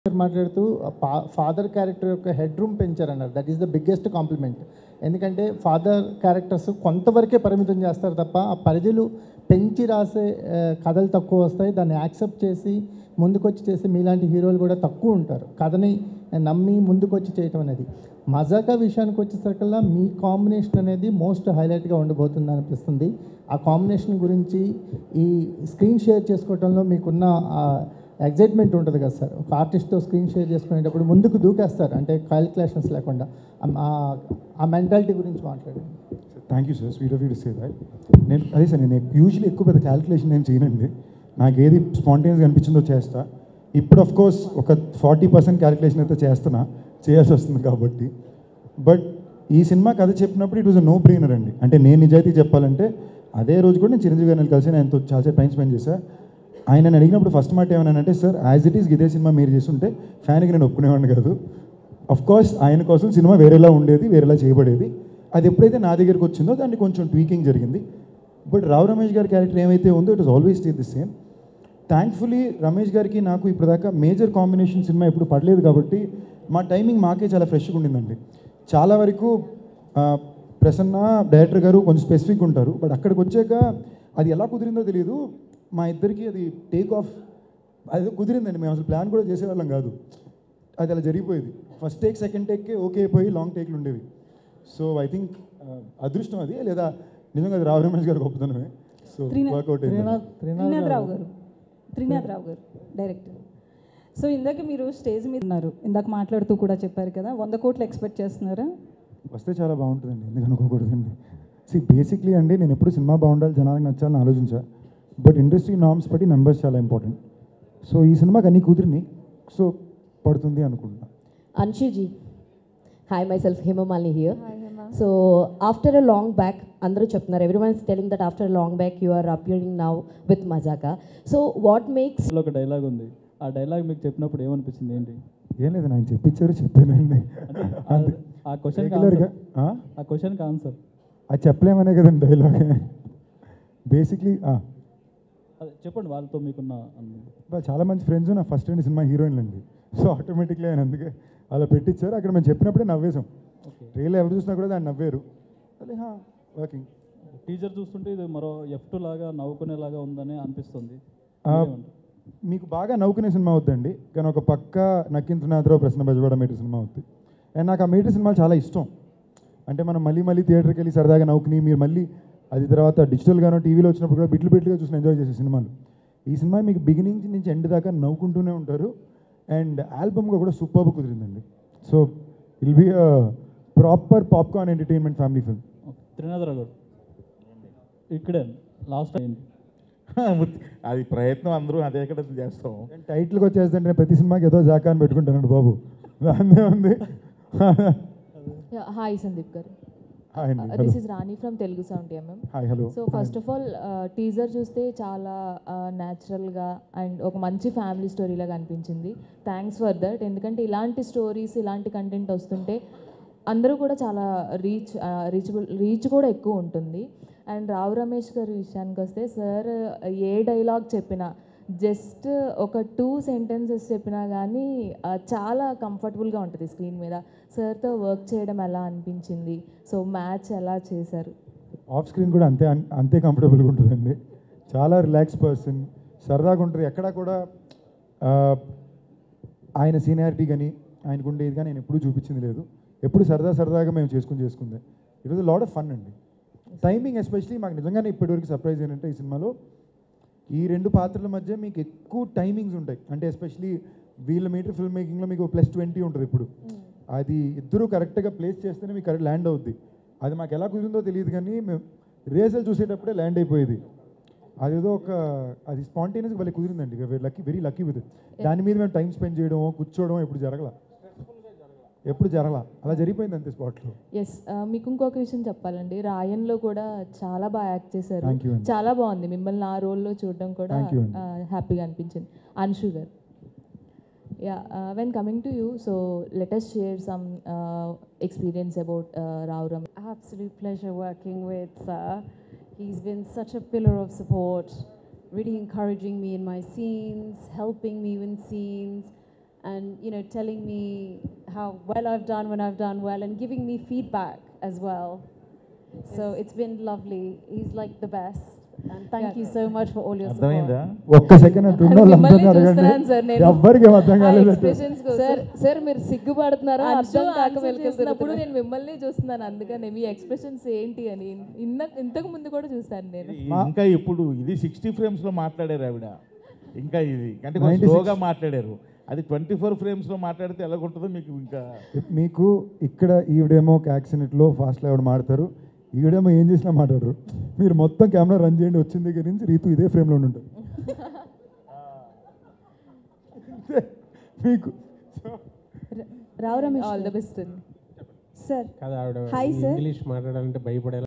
మాట్లాడుతూ father character యొక్క head room పెంచారన్నారు. That is the biggest compliment. ఎందుకంటే ఫాదర్ క్యారెక్టర్స్ కొంతవరకే పరిమితం చేస్తారు తప్ప ఆ పరిధులు పెంచి రాసే కథలు తక్కువ వస్తాయి. దాన్ని యాక్సెప్ట్ చేసి ముందుకొచ్చి చేసి మీలాంటి హీరోలు కూడా తక్కువ ఉంటారు. కథని నమ్మి ముందుకొచ్చి చేయటం అనేది. మజాకా విషయానికి వచ్చేసరికల్లా మీ కాంబినేషన్ అనేది మోస్ట్ హైలైట్గా ఉండబోతుంది అనిపిస్తుంది. ఆ కాంబినేషన్ గురించి ఈ స్క్రీన్ షేర్ చేసుకోవడంలో మీకున్న ఎగ్జైట్మెంట్ ఉంటుంది కదా సార్. ఒక ఆర్టిస్ట్తో స్క్రీన్ షేర్ చేసుకునేటప్పుడు ముందుకు దూకేస్తారు, అంటే క్యాలిక్యులేషన్స్ లేకుండా. ఆ మెంటాలిటీ గురించి మాట్లాడండి. Thank you sir, sweet of you to say that. అదే సార్, నేను యూజువల్లీ ఎక్కువ పెద్ద క్యాలిక్యులేషన్ ఏం చేయనండి. నాకు ఏది స్పాంటేనియస్గా అనిపించిందో చేస్తా. ఇప్పుడు ఆఫ్ కోర్స్ ఒక 40% క్యాలిక్యులేషన్ అయితే చేయాల్సి వస్తుంది కాబట్టి. బట్ ఈ సినిమా కథ చెప్పినప్పుడు it was a no brainer అండి. అంటే నేను నిజాయితీ చెప్పాలంటే అదే రోజు కూడా నేను చిరంజీవి గారిని కలిసి ఆయనతో చాలా టైం స్పెండ్ చేశాను. ఆయన అడిగినప్పుడు ఫస్ట్ మాట ఏమన్నానంటే, సార్ యాజ్ ఇట్ ఈస్ ఇదే సినిమా మీరు చేస్తుంటే ఫ్యాన్కి నేను ఒప్పుకునేవాడిని కాదు. అఫ్ కోర్స్ ఆయన కోసం సినిమా వేరేలా ఉండేది, వేరేలా చేయబడేది. అది ఎప్పుడైతే నా దగ్గరికి వచ్చిందో దాన్ని కొంచెం ట్వీకింగ్ జరిగింది. బట్ రావు రమేష్ గారి క్యారెక్టర్ ఏమైతే ఉందో it was always stay the same. Thankfully Ramesh గారికి నాకు ఇప్పుడు దాకా మేజర్ కాంబినేషన్ సినిమా ఎప్పుడు పడలేదు కాబట్టి మా టైమింగ్ మాకే చాలా ఫ్రెష్గా ఉండిందండి. చాలా వరకు ప్రసన్న డైరెక్టర్ గారు కొంచెం స్పెసిఫిక్ ఉంటారు. బట్ అక్కడికి వచ్చాక అది ఎలా కుదిరిందో తెలియదు. మా ఇద్దరికి అది టేక్ ఆఫ్ అది కుదిరిందండి. మేము అసలు ప్లాన్ కూడా చేసేవాళ్ళం కాదు. అది అలా జరిగిపోయేది. ఫస్ట్ టేక్ సెకండ్ టేక్కే ఓకే అయిపోయి లాంగ్ టేక్లు ఉండేవి. సో ఐ థింక్ అదృష్టం అది, లేదా నిజంగా అది రావు రమేష్ గారు గొప్పతనమే. సో వర్కౌట్ అయింది. త్రినాథ్ రావు గారు డైరెక్టర్. సో ఇందాక మీరు స్టేజ్ మీద ఉన్నారు, ఇందాక మాట్లాడుతూ కూడా చెప్పారు కదా, 100 కోట్లు ఎక్స్పెక్ట్ చేస్తున్నారా? వస్తే చాలా బాగుంటుందండి, ఎందుకు అనుకోకూడదండి. బేసిక్లీ అండి, నేను ఎప్పుడు సినిమా బాగుండాలి, జనాలకు నచ్చాలని ఆలోచించా. బట్ ఇండస్ట్రీ నార్మ్స్ బట్టి నెంబర్స్ చాలా ఇంపార్టెంట్. సో ఈ సినిమాకి అన్ని కుదిరిని, సో పడుతుంది అనుకుంటున్నా. Anshuji, hi, myself Hemamali here. Hi, Hema. So after a long back, Andru Chapnar, everyone is telling that after a long back you are appearing now with Mazaka. So what makes ఒక dialogue ఉంది, ఆ dialogue మీకు చెప్పినప్పుడు ఏమనిపించింది? ఏంటి? ఏం లేదు, ఆయన చెప్పించారు, చెప్పానండి. ఆ క్వశ్చన్కి ఆన్సర్ అది చెప్పలేమనే కదండి డైలాగ్. బేసిక్లీ అదే చెప్పండి. వాళ్ళతో మీకున్న చాలా మంచి ఫ్రెండ్స్ నా ఫస్ట్ అండి సినిమా హీరోయిన్లు అండి. సో ఆటోమేటిక్లీ ఆయన అందుకే అలా పెట్టించారు. అక్కడ మేము చెప్పినప్పుడే నవ్వేసాం. ట్రైలర్ ఎవరు చూసినా కూడా దాన్ని నవ్వారు. అదే వర్కింగ్. టీజర్ చూస్తుంటే ఇది మరో F2 లాగా నవ్వుకునేలాగా ఉందని అనిపిస్తుంది. మీకు బాగా నవ్వుకునే సినిమా అవుద్దండి, కానీ ఒక పక్క నక్కింత్రనాథరావు ప్రశ్న బెజవాడ మీటర్ సినిమా అవుతుంది. అండ్ నాకు ఆ మీటర్ సినిమాలు చాలా ఇష్టం. అంటే మనం మళ్ళీ థియేటర్కి వెళ్ళి సరదాగా నవ్వుకుని మీరు మళ్ళీ అది తర్వాత డిజిటల్గానో టీవీలో వచ్చినప్పుడు కూడా బిట్లుగా చూసి ఎంజాయ్ చేసే సినిమాలు. ఈ సినిమా మీకు బిగినింగ్ నుంచి ఎండ్ దాకా నవ్వుకుంటూనే ఉంటారు. అండ్ ఆల్బమ్గా కూడా సూపర్బ్ కుదిరిందండి. So will be proper popcorn entertainment family film. Trinatharao garu ఇక్కడే లాస్ట్ అయింది. అది ప్రయత్నం అందరూ అదే ఎక్కడ చేస్తాం. టైటిల్గా వచ్చేస్తుంటే ప్రతి సినిమాకి ఏదో జాకా అని పెట్టుకుంటానండి బాబు, దాన్నే ఉంది. Hi Sandeep garu. Hi, This is Rani from Telugu Sound TMM. Hi, hello. So first of all, teaser చూస్తే చాలా న్యాచురల్గా అండ్ ఒక మంచి ఫ్యామిలీ స్టోరీ లాగా అనిపించింది. Thanks for that. ఎందుకంటే ఇలాంటి స్టోరీస్, ఇలాంటి కంటెంట్ వస్తుంటే అందరూ కూడా చాలా రీచ్ కూడా ఎక్కువ ఉంటుంది. అండ్ రావు రమేష్ గారి విషయానికి వస్తే, సార్ ఏ డైలాగ్ చెప్పినా, జస్ట్ ఒక 2 సెంటెన్సెస్ చెప్పినా కానీ చాలా కంఫర్టబుల్గా ఉంటుంది స్క్రీన్ మీద. సార్తో వర్క్ చేయడం ఎలా అనిపించింది? సో మ్యాచ్ ఎలా చేశారు? ఆఫ్ స్క్రీన్ కూడా అంతే కంఫర్టబుల్గా ఉంటుందండి. చాలా రిలాక్స్ పర్సన్, సరదాగా ఉంటుంది. ఎక్కడా కూడా ఆయన సీనియారిటీ కానీ ఆయనకు ఉండేది కానీ నేను ఎప్పుడూ చూపించింది లేదు. ఎప్పుడు సరదాగా మేము చేసుకుంది. It was lot of fun అండి. టైమింగ్ ఎస్పెషలీ మాకు నిజంగానే ఇప్పటివరకు సర్ప్రైజ్ ఏంటంటే, ఈ సినిమాలో ఈ 2 పాత్రల మధ్య మీకు ఎక్కువ టైమింగ్స్ ఉంటాయి. అంటే ఎస్పెషలీ వీళ్ళ మీటర్ ఫిల్మ్ మేకింగ్లో మీకు +20 ఉంటుంది. ఇప్పుడు అది ఇద్దరు కరెక్ట్గా ప్లేస్ చేస్తేనే మీకు కరెక్ట్ ల్యాండ్ అవుద్ది. అది మాకు ఎలా కుదిరిందో తెలియదు, కానీ మేము రేసలు చూసేటప్పుడే ల్యాండ్ అయిపోయేది. అదేదో అది స్పాంటేనియస్గా వాళ్ళకి కుదిరిందండి. Very lucky with it. దాని మీద మేము టైం స్పెండ్ చేయడం, కూర్చోవడం ఎప్పుడు జరగల అలా జరిగిపోయింది అంతే స్పాట్లో. ఎస్, మీకు ఇంకొక విషయం చెప్పాలండి, రాయన్లో కూడా చాలా బాగా యాక్ట్ చేశారు. చాలా బాగుంది మిమ్మల్ని ఆ రోల్లో చూడడం కూడా హ్యాపీగా అనిపించింది. అన్షు గారు, when coming to you, so let us share some experience about Rao Ram. Absolute pleasure working with sir. He's been such a pillar of support, really encouraging me in my scenes, helping me in scenes, and telling me how well I've done when I've done well, and giving me feedback as well. So it's been lovely. He's like the best, and thank you so much for all your support. అర్థమైందా? ఒక్క second అటు ఉన్న వాళ్ళందరినీ చూస్తున్నాను sir అడగండి, నేను. ఎవ్వరికి ఏం అర్థం కాలేదు. సార్ మీరు సిగ్గుపడుతున్నారా అర్థం కాక answer వెళ్తున్నప్పుడు నేను మిమ్మల్ని చూస్తున్నాను, అందుకనే మీ ఎక్స్ప్రెషన్స్ ఏంటి అని ఇంతకు ముందు కూడా చూస్తాను నేను. ఇంకా ఇప్పుడు ఇది 60 ఫ్రేమ్స్లో మాట్లాడారు ఆవిడ, ఇంకా ఇది అంటే 96 స్లోగా మాట్లాడారు. అది 24 ఫ్రేమ్స్లో మాట్లాడితే ఎలాగుంటుందో మీకు ఇంకా. మీకు ఇక్కడ ఈవిడేమో ఒక యాక్సిడెంట్లో ఫాస్ట్లో ఎవడు మాడతారు, ఈవిడేమో ఏం చేసినా మాట్లాడరు. మీరు మొత్తం కెమెరా రన్ చేయండి, వచ్చిన దగ్గర నుంచి రీతు ఇదే ఫ్రేమ్లో ఉంటుంది మీకు. Rao Ramesh all the best. Sir కదా ఆవిడ హాయ్ సార్. ఇంగ్లీష్ మాట్లాడాలంటే భయపడే